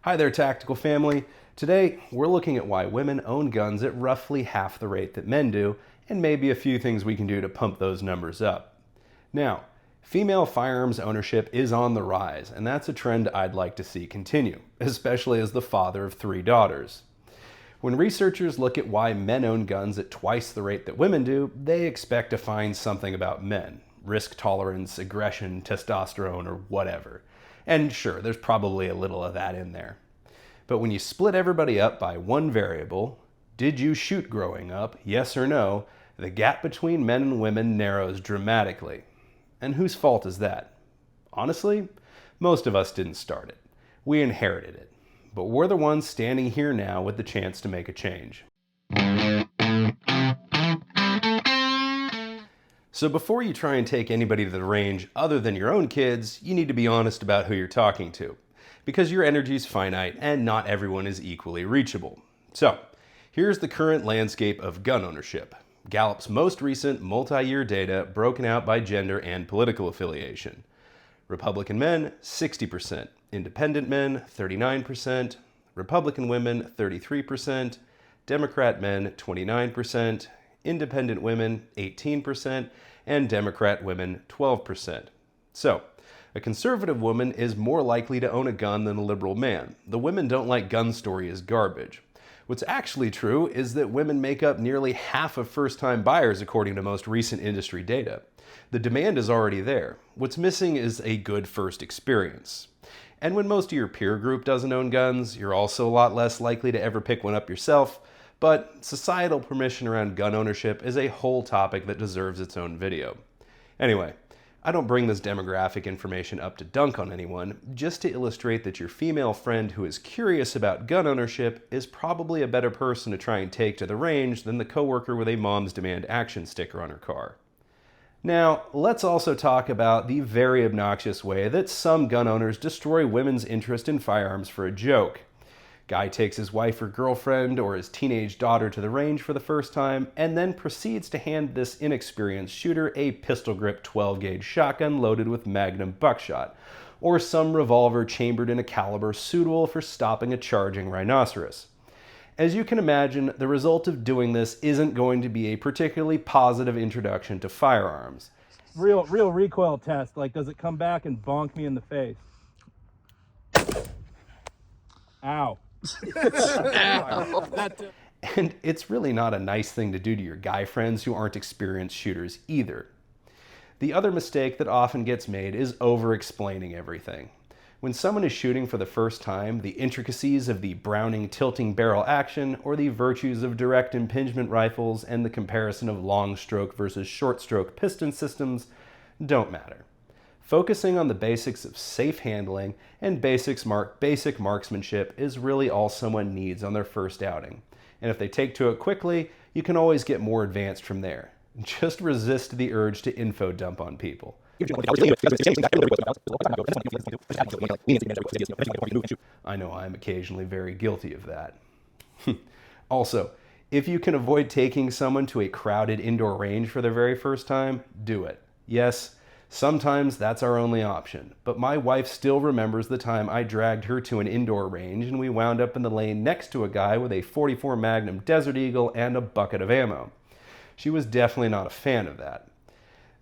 Hi there, Tactical Family. Today, we're looking at why women own guns at roughly half the rate that men do, and maybe a few things we can do to pump those numbers up. Now, female firearms ownership is on the rise, and that's a trend I'd like to see continue, especially as the father of 3 daughters. When researchers look at why men own guns at twice the rate that women do, they expect to find something about men. Risk tolerance, aggression, testosterone, or whatever. And sure, there's probably a little of that in there. But when you split everybody up by one variable, did you shoot growing up, yes or no, the gap between men and women narrows dramatically. And whose fault is that? Honestly, most of us didn't start it. We inherited it. But we're the ones standing here now with the chance to make a change. So before you try and take anybody to the range other than your own kids, you need to be honest about who you're talking to. Because your energy is finite and not everyone is equally reachable. So, here's the current landscape of gun ownership. Gallup's most recent multi-year data broken out by gender and political affiliation. Republican men, 60%. Independent men, 39%. Republican women, 33%. Democrat men, 29%. Independent women, 18%, and Democrat women, 12%. So, a conservative woman is more likely to own a gun than a liberal man. The women don't like gun story is garbage. What's actually true is that women make up nearly half of first-time buyers according to most recent industry data. The demand is already there. What's missing is a good first experience. And when most of your peer group doesn't own guns, you're also a lot less likely to ever pick one up yourself. But societal permission around gun ownership is a whole topic that deserves its own video. Anyway, I don't bring this demographic information up to dunk on anyone, just to illustrate that your female friend who is curious about gun ownership is probably a better person to try and take to the range than the coworker with a Moms Demand action sticker on her car. Now, let's also talk about the very obnoxious way that some gun owners destroy women's interest in firearms for a joke. Guy takes his wife or girlfriend or his teenage daughter to the range for the first time and then proceeds to hand this inexperienced shooter a pistol-grip 12-gauge shotgun loaded with Magnum buckshot, or some revolver chambered in a caliber suitable for stopping a charging rhinoceros. As you can imagine, the result of doing this isn't going to be a particularly positive introduction to firearms. Real recoil test, like does it come back and bonk me in the face? Ow. And it's really not a nice thing to do to your guy friends who aren't experienced shooters either. The other mistake that often gets made is over-explaining everything. When someone is shooting for the first time, the intricacies of the Browning tilting barrel action or the virtues of direct impingement rifles and the comparison of long stroke versus short stroke piston systems don't matter. Focusing on the basics of safe handling and basic marksmanship is really all someone needs on their first outing. And if they take to it quickly, you can always get more advanced from there. Just resist the urge to info dump on people. I know I'm occasionally very guilty of that. Also, if you can avoid taking someone to a crowded indoor range for their very first time, do it. Yes, sometimes that's our only option, but my wife still remembers the time I dragged her to an indoor range and we wound up in the lane next to a guy with a .44 Magnum Desert Eagle and a bucket of ammo. She was definitely not a fan of that.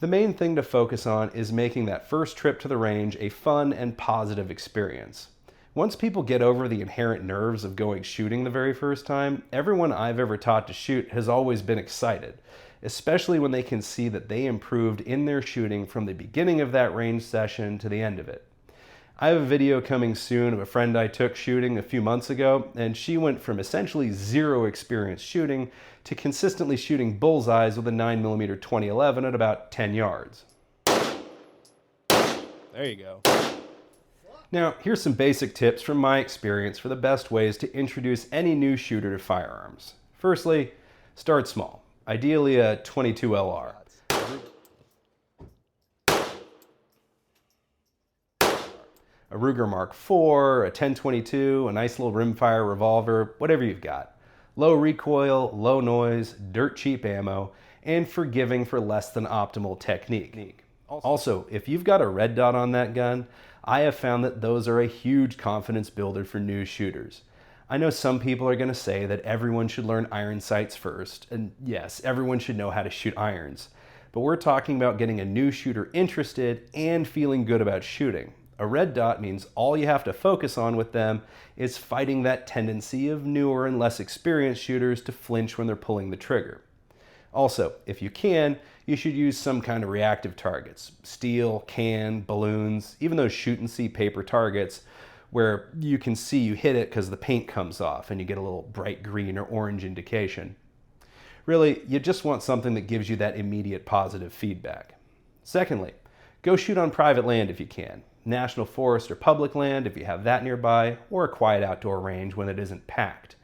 The main thing to focus on is making that first trip to the range a fun and positive experience. Once people get over the inherent nerves of going shooting the very first time, everyone I've ever taught to shoot has always been excited, especially when they can see that they improved in their shooting from the beginning of that range session to the end of it. I have a video coming soon of a friend I took shooting a few months ago, and she went from essentially zero experience shooting to consistently shooting bullseyes with a 9mm 2011 at about 10 yards. There you go. Now, here's some basic tips from my experience for the best ways to introduce any new shooter to firearms. Firstly, start small. Ideally a .22 LR. A Ruger Mark IV, a 10-22, a nice little rimfire revolver, whatever you've got. Low recoil, low noise, dirt cheap ammo, and forgiving for less than optimal technique. Also, if you've got a red dot on that gun, I have found that those are a huge confidence builder for new shooters. I know some people are going to say that everyone should learn iron sights first, and yes, everyone should know how to shoot irons. But we're talking about getting a new shooter interested and feeling good about shooting. A red dot means all you have to focus on with them is fighting that tendency of newer and less experienced shooters to flinch when they're pulling the trigger. Also, if you can, you should use some kind of reactive targets. Steel, can, balloons, even those shoot and see paper targets where you can see you hit it because the paint comes off and you get a little bright green or orange indication. Really, you just want something that gives you that immediate positive feedback. Secondly, go shoot on private land if you can. National forest or public land if you have that nearby, or a quiet outdoor range when it isn't packed.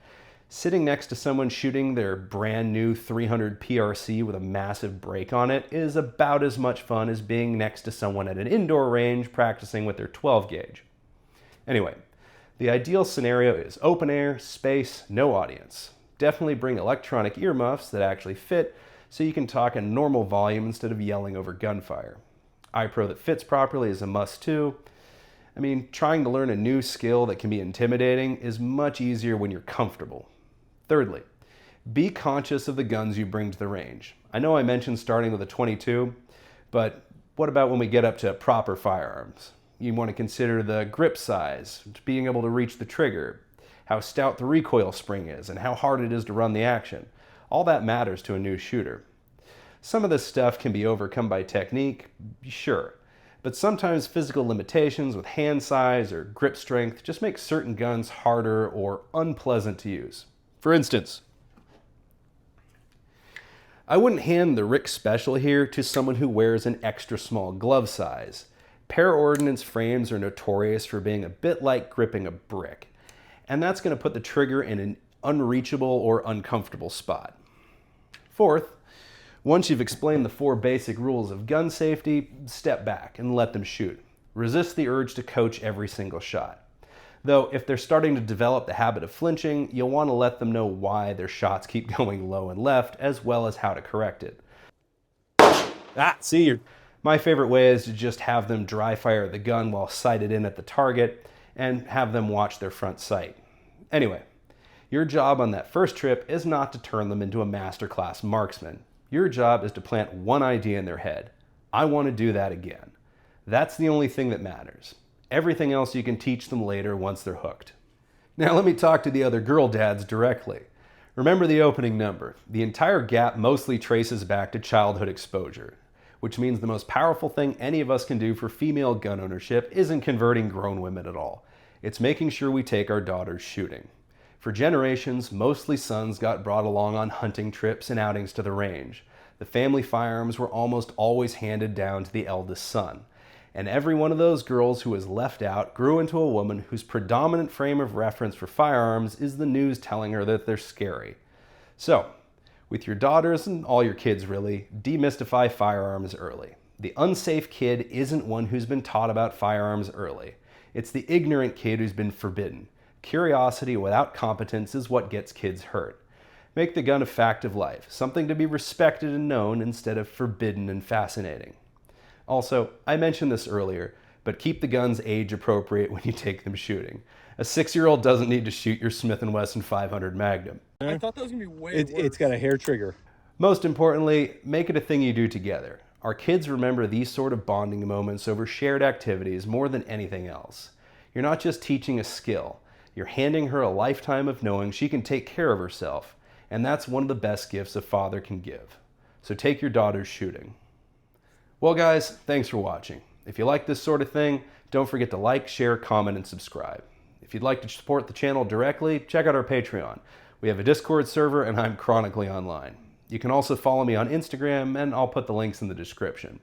Sitting next to someone shooting their brand new 300 PRC with a massive break on it is about as much fun as being next to someone at an indoor range practicing with their 12 gauge. Anyway, the ideal scenario is open air, space, no audience. Definitely bring electronic earmuffs that actually fit so you can talk in normal volume instead of yelling over gunfire. iPro that fits properly is a must too. I mean, trying to learn a new skill that can be intimidating is much easier when you're comfortable. Thirdly, be conscious of the guns you bring to the range. I know I mentioned starting with a .22, but what about when we get up to proper firearms? You want to consider the grip size, being able to reach the trigger, how stout the recoil spring is, and how hard it is to run the action. All that matters to a new shooter. Some of this stuff can be overcome by technique, sure, but sometimes physical limitations with hand size or grip strength just make certain guns harder or unpleasant to use. For instance, I wouldn't hand the Rick Special here to someone who wears an extra small glove size. Para-ordnance frames are notorious for being a bit like gripping a brick, and that's going to put the trigger in an unreachable or uncomfortable spot. Fourth, once you've explained the 4 basic rules of gun safety, step back and let them shoot. Resist the urge to coach every single shot. Though, if they're starting to develop the habit of flinching, you'll want to let them know why their shots keep going low and left, as well as how to correct it. My favorite way is to just have them dry fire the gun while sighted in at the target, and have them watch their front sight. Anyway, your job on that first trip is not to turn them into a masterclass marksman. Your job is to plant one idea in their head. I want to do that again. That's the only thing that matters. Everything else you can teach them later once they're hooked. Now let me talk to the other girl dads directly. Remember the opening number. The entire gap mostly traces back to childhood exposure, which means the most powerful thing any of us can do for female gun ownership isn't converting grown women at all. It's making sure we take our daughters shooting. For generations, mostly sons got brought along on hunting trips and outings to the range. The family firearms were almost always handed down to the eldest son. And every one of those girls who was left out grew into a woman whose predominant frame of reference for firearms is the news telling her that they're scary. So, with your daughters and all your kids really, demystify firearms early. The unsafe kid isn't one who's been taught about firearms early. It's the ignorant kid who's been forbidden. Curiosity without competence is what gets kids hurt. Make the gun a fact of life, something to be respected and known instead of forbidden and fascinating. Also, I mentioned this earlier, but keep the guns age appropriate when you take them shooting. A 6-year-old doesn't need to shoot your Smith & Wesson 500 Magnum. I thought that was going to be way worse. It's got a hair trigger. Most importantly, make it a thing you do together. Our kids remember these sort of bonding moments over shared activities more than anything else. You're not just teaching a skill, you're handing her a lifetime of knowing she can take care of herself, and that's one of the best gifts a father can give. So take your daughters shooting. Well guys, thanks for watching. If you like this sort of thing, don't forget to like, share, comment, and subscribe. If you'd like to support the channel directly, check out our Patreon. We have a Discord server and I'm chronically online. You can also follow me on Instagram and I'll put the links in the description.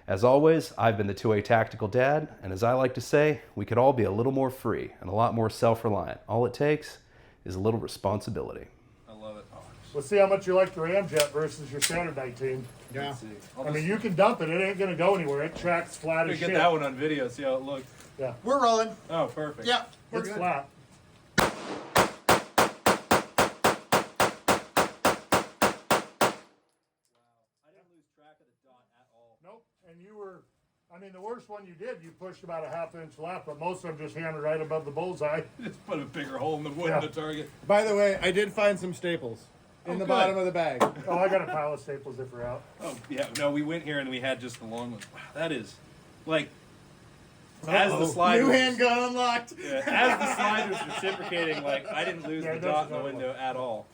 As always, I've been the 2A Tactical Dad, and as I like to say, we could all be a little more free and a lot more self-reliant. All it takes is a little responsibility. I love it. Let's see how much you like the Ramjet versus your standard 19. Yeah. I mean, you can dump it. It ain't going to go anywhere. It tracks flat as shit. Get that one on video, see how it looks. Yeah. We're rolling. Oh, perfect. Yeah, we're It's good. flat. I didn't lose track of the dot at all. Nope. And you were I mean, the worst one you did, you pushed about a ½ inch left, but most of them just hammered right above the bullseye. Just put a bigger hole in the wood Yeah. in the target. By the way, I did find some staples in the good. bottom of the bag. Oh, I got a pile of staples if we're out. Oh yeah, no, we went here and we had just the long ones. Wow, that is like as the slide New was, handgun unlocked. yeah, as the slide was reciprocating, like I didn't lose Yeah, the that's dot in the another window at all.